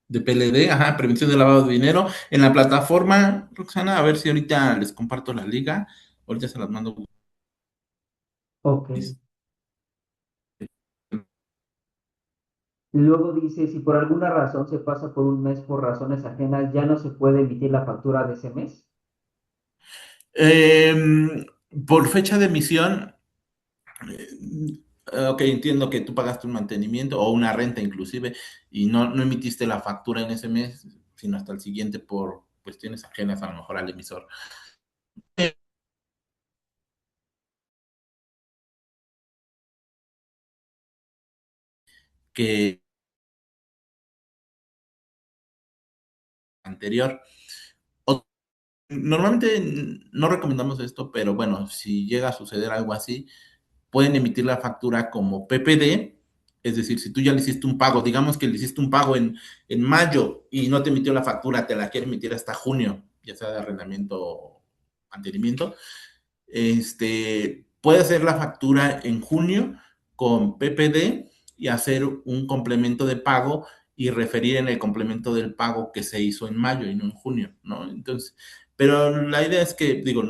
De PLD, ajá, prevención de lavado de dinero. En la plataforma, Roxana, a ver si ahorita les comparto la liga. Ahorita se las mando. Ok. Luego dice, si por alguna razón se pasa por un mes por razones ajenas, ya no se puede emitir la factura de ese mes. Por fecha de emisión, ok, entiendo que tú pagaste un mantenimiento o una renta inclusive y no emitiste la factura en ese mes, sino hasta el siguiente por cuestiones ajenas a lo mejor al emisor. Que anterior. O- Normalmente no recomendamos esto, pero bueno, si llega a suceder algo así, pueden emitir la factura como PPD, es decir, si tú ya le hiciste un pago, digamos que le hiciste un pago en mayo y no te emitió la factura, te la quiere emitir hasta junio, ya sea de arrendamiento o mantenimiento, puede hacer la factura en junio con PPD y hacer un complemento de pago y referir en el complemento del pago que se hizo en mayo y no en junio, ¿no? Entonces, pero la idea es que, digo,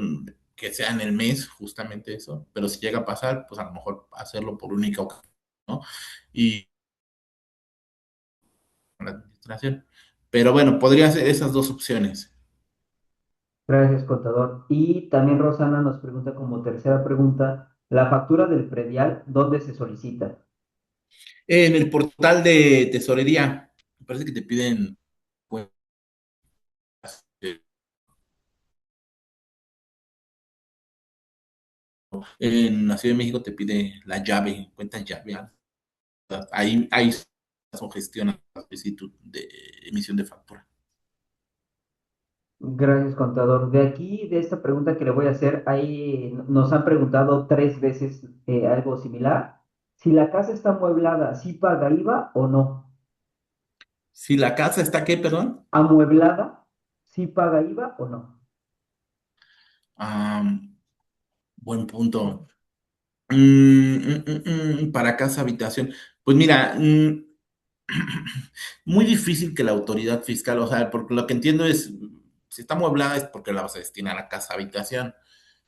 que sea en el mes, justamente eso, pero si llega a pasar, pues a lo mejor hacerlo por única ocasión, ¿no? Y la administración. Pero bueno, podría ser esas dos opciones. Gracias, contador. Y también Rosana nos pregunta como tercera pregunta, ¿la factura del predial dónde se solicita? En el portal de tesorería, me parece que te piden, pues, en la Ciudad de México te pide la llave, cuenta llave. Ahí se gestiona la solicitud de emisión de factura. Gracias, contador. De aquí, de esta pregunta que le voy a hacer, ahí nos han preguntado tres veces algo similar. Si la casa está amueblada, ¿sí paga IVA o no? Si la casa está, ¿qué, perdón? ¿Amueblada, sí paga IVA o no? Ah, buen punto. Para casa habitación. Pues mira, muy difícil que la autoridad fiscal, o sea, porque lo que entiendo es, si está amueblada es porque la vas a destinar a casa habitación.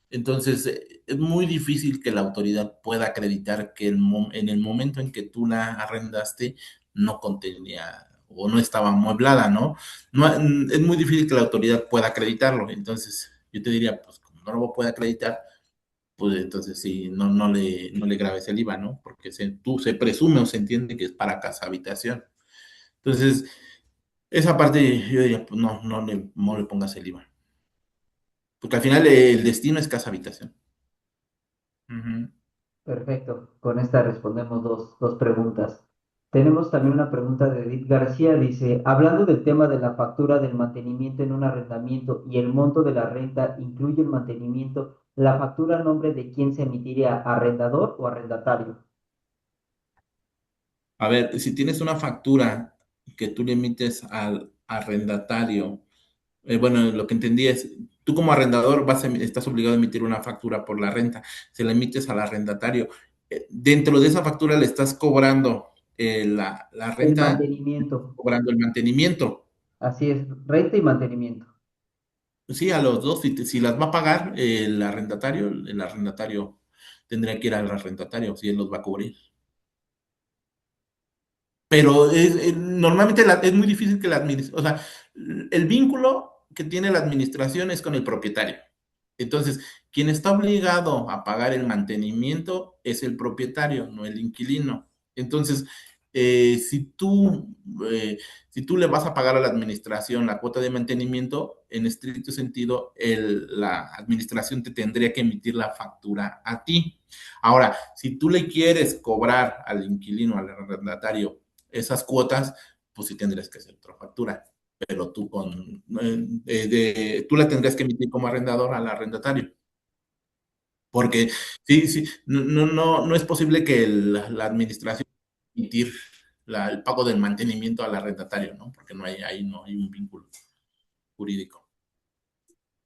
Entonces, es muy difícil que la autoridad pueda acreditar que en el momento en que tú la arrendaste no contenía o no estaba amueblada, ¿no? Es muy difícil que la autoridad pueda acreditarlo. Entonces, yo te diría, pues como no lo puede acreditar, pues entonces sí, no le grabes el IVA, ¿no? Porque se presume o se entiende que es para casa habitación. Entonces, esa parte yo diría, pues no le pongas el IVA. Porque al final el destino es casa habitación. Ujú. Perfecto. Con esta respondemos dos preguntas. Tenemos también una pregunta de Edith García. Dice, hablando del tema de la factura del mantenimiento en un arrendamiento y el monto de la renta incluye el mantenimiento, ¿la factura a nombre de quién se emitiría? ¿Arrendador o arrendatario? A ver, si tienes una factura que tú le emites al arrendatario, bueno, lo que entendí es, tú como arrendador estás obligado a emitir una factura por la renta, se la emites al arrendatario. Dentro de esa factura le estás cobrando la El renta, mantenimiento. cobrando el mantenimiento. Así es, renta y mantenimiento. Sí, a los dos, si las va a pagar el arrendatario tendría que ir al arrendatario, si él los va a cubrir. Pero normalmente es muy difícil que la administración, o sea, el vínculo que tiene la administración es con el propietario. Entonces, quien está obligado a pagar el mantenimiento es el propietario, no el inquilino. Entonces, eh, si tú, eh, si tú le vas a pagar a la administración la cuota de mantenimiento, en estricto sentido, la administración te tendría que emitir la factura a ti. Ahora, si tú le quieres cobrar al inquilino, al arrendatario, esas cuotas, pues sí tendrías que hacer otra factura, pero tú la tendrías que emitir como arrendador al arrendatario, porque sí, sí, no es posible que la administración emitir el pago del mantenimiento al arrendatario, ¿no? Porque ahí no hay un vínculo jurídico.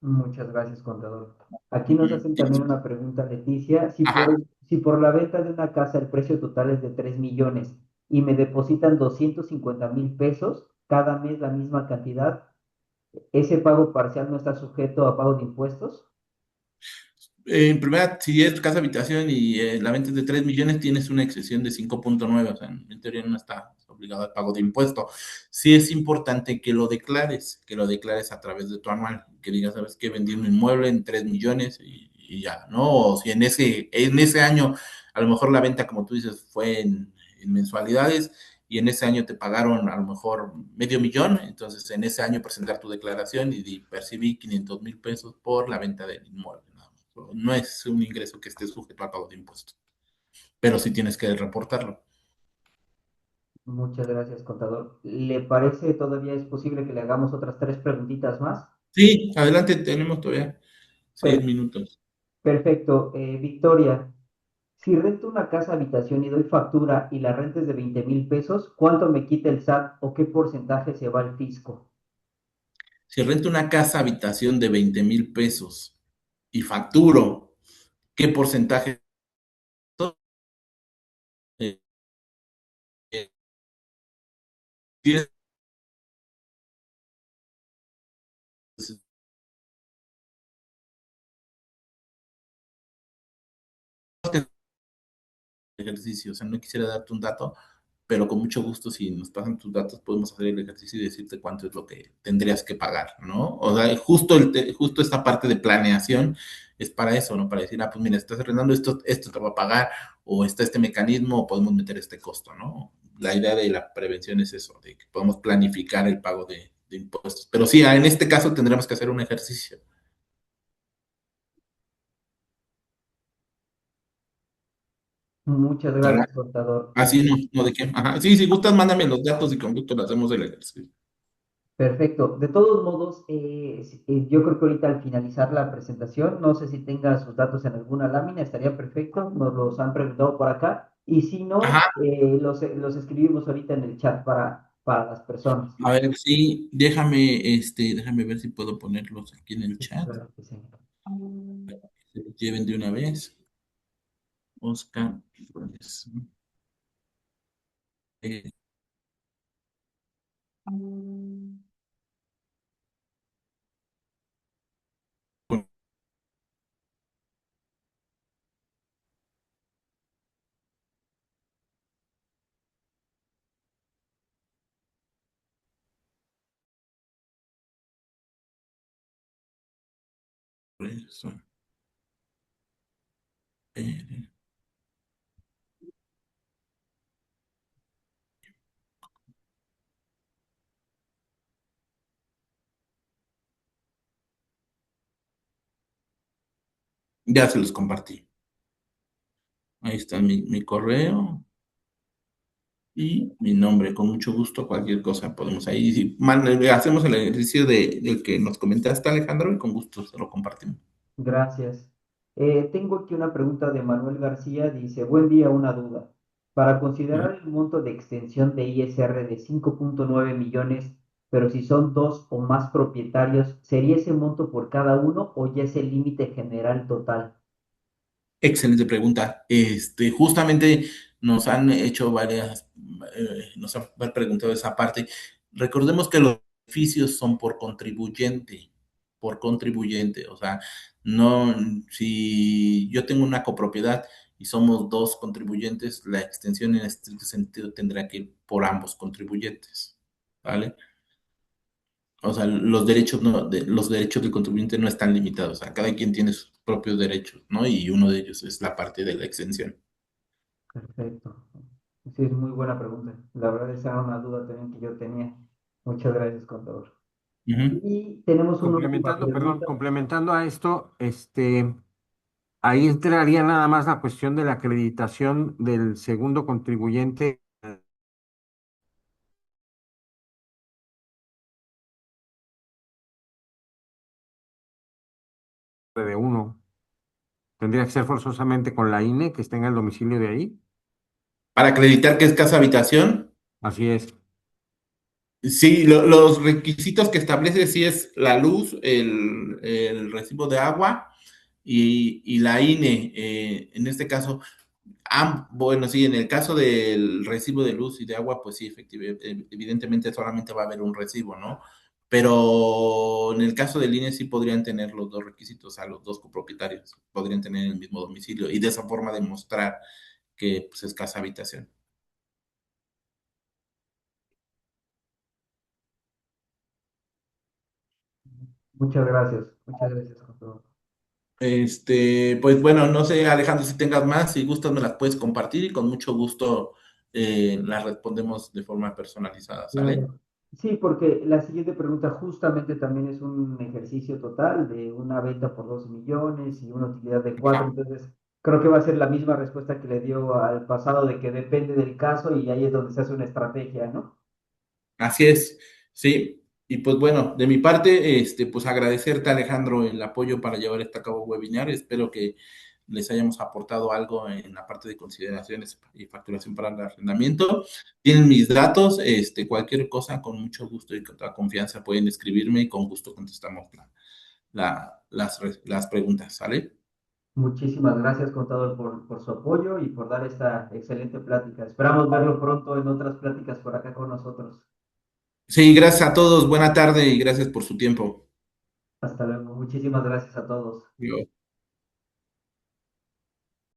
Muchas gracias, contador. Aquí nos Ujú. hacen también una pregunta, Leticia. Ajá. Si por la venta de una casa el precio total es de 3 millones y me depositan 250,000 pesos, cada mes la misma cantidad, ¿ese pago parcial no está sujeto a pago de impuestos? En primera, si es casa habitación y la venta es de 3 millones, tienes una excesión de 5,9, o sea, en teoría no estás obligado al pago de impuesto. Sí es importante que lo declares a través de tu anual, que digas, sabes que vendí un inmueble en 3 millones y ya, ¿no? O si en ese año, a lo mejor la venta, como tú dices, fue en mensualidades y en ese año te pagaron a lo mejor medio millón, entonces en ese año presentar tu declaración y percibí 500,000 pesos por la venta del inmueble, nada más. No es un ingreso que esté sujeto a pago de impuestos, pero sí tienes que reportarlo. Muchas gracias, contador. ¿Le parece todavía es posible que le hagamos otras tres preguntitas más? Sí, adelante, tenemos todavía seis Per- minutos. Perfecto. Victoria, si rento una casa habitación y doy factura y la renta es de 20,000 pesos, ¿cuánto me quita el SAT o qué porcentaje se va al fisco? Si rento una casa habitación de 20,000 pesos y facturo, ¿qué porcentaje? Eh, eh, tienes que ejercicio, o sea, no quisiera darte un dato, pero con mucho gusto, si nos pasan tus datos, podemos hacer el ejercicio y decirte cuánto es lo que tendrías que pagar, ¿no? O sea, justo esta parte de planeación es para eso, ¿no? Para decir, pues mira, estás arrendando esto te va a pagar, o está este mecanismo, o podemos meter este costo, ¿no? La idea de la prevención es eso, de que podemos planificar el pago de impuestos. Pero sí, en este caso tendremos que hacer un ejercicio. Muchas ¿Sale? gracias, contador. Así no, no de qué. Ajá. Sí, si gustas, mándame los datos y con gusto le hacemos el ejercicio. Perfecto. De todos modos, yo creo que ahorita al finalizar la presentación, no sé si tenga sus datos en alguna lámina, estaría perfecto. Nos los han preguntado por acá. Y si no, Ajá, los escribimos ahorita en el chat para las personas. a ver, sí, déjame ver si puedo ponerlos aquí en el Sí, chat. claro que sí. Se los lleven de una vez. Oscar, pues, eh, por eso, eh, ya se los compartí. Ahí está mi correo y mi nombre. Con mucho gusto, cualquier cosa podemos ahí. Si hacemos el ejercicio del que nos comentaste, Alejandro, y con gusto se lo compartimos. Gracias. Tengo aquí una pregunta de Manuel García. Dice, buen día, una duda. Para Ujú. considerar el monto de extensión de ISR de 5,9 millones, pero si son dos o más propietarios, ¿sería ese monto por cada uno o ya es el límite general total? Excelente pregunta. Justamente nos han hecho nos han preguntado esa parte. Recordemos que los beneficios son por contribuyente. O sea, no, si yo tengo una copropiedad y somos dos contribuyentes, la extensión en este sentido tendrá que ir por ambos contribuyentes, ¿vale? O sea, los derechos del contribuyente no están limitados. O sea, cada quien tiene sus propios derechos, ¿no? Y uno de ellos es la parte de la exención. Perfecto. Sí, es muy buena pregunta. La verdad, esa era una duda también que yo tenía. Muchas gracias, contador. Ujú. Y tenemos una última Complementando, perdón, pregunta. complementando a esto, ahí entraría nada más la cuestión de la acreditación del segundo contribuyente de uno. Tendría que ser forzosamente con la INE que esté en el domicilio de ahí. Para acreditar que es casa habitación, Así es. sí, los requisitos que establece sí es la luz, el recibo de agua y la INE. En este caso, bueno, sí, en el caso del recibo de luz y de agua, pues sí, efectivamente, evidentemente solamente va a haber un recibo, ¿no? Pero en el caso del INE sí podrían tener los dos requisitos, a los dos copropietarios, podrían tener el mismo domicilio y de esa forma demostrar que pues, es casa habitación. Muchas gracias, contador. Pues bueno, no sé, Alejandro, si tengas más, si gustas me las puedes compartir y con mucho gusto las respondemos de forma personalizada, ¿sale? Claro. Sí, porque la siguiente pregunta justamente también es un ejercicio total de una venta por 12 millones y una utilidad de 4. Ajá. Entonces, creo que va a ser la misma respuesta que le dio al pasado de que depende del caso y ahí es donde se hace una estrategia, ¿no? Así es, sí. Y pues bueno, de mi parte, pues agradecerte, Alejandro, el apoyo para llevar este a cabo webinar. Espero que les hayamos aportado algo en la parte de consideraciones y facturación para el arrendamiento. Tienen mis datos, cualquier cosa, con mucho gusto y con toda confianza pueden escribirme y con gusto contestamos las preguntas, ¿sale? Muchísimas gracias, contador, por su apoyo y por dar esta excelente plática. Esperamos verlo pronto en otras pláticas por acá con nosotros. Sí, gracias a todos, buena tarde y gracias por su tiempo. Hasta luego. Muchísimas gracias a todos.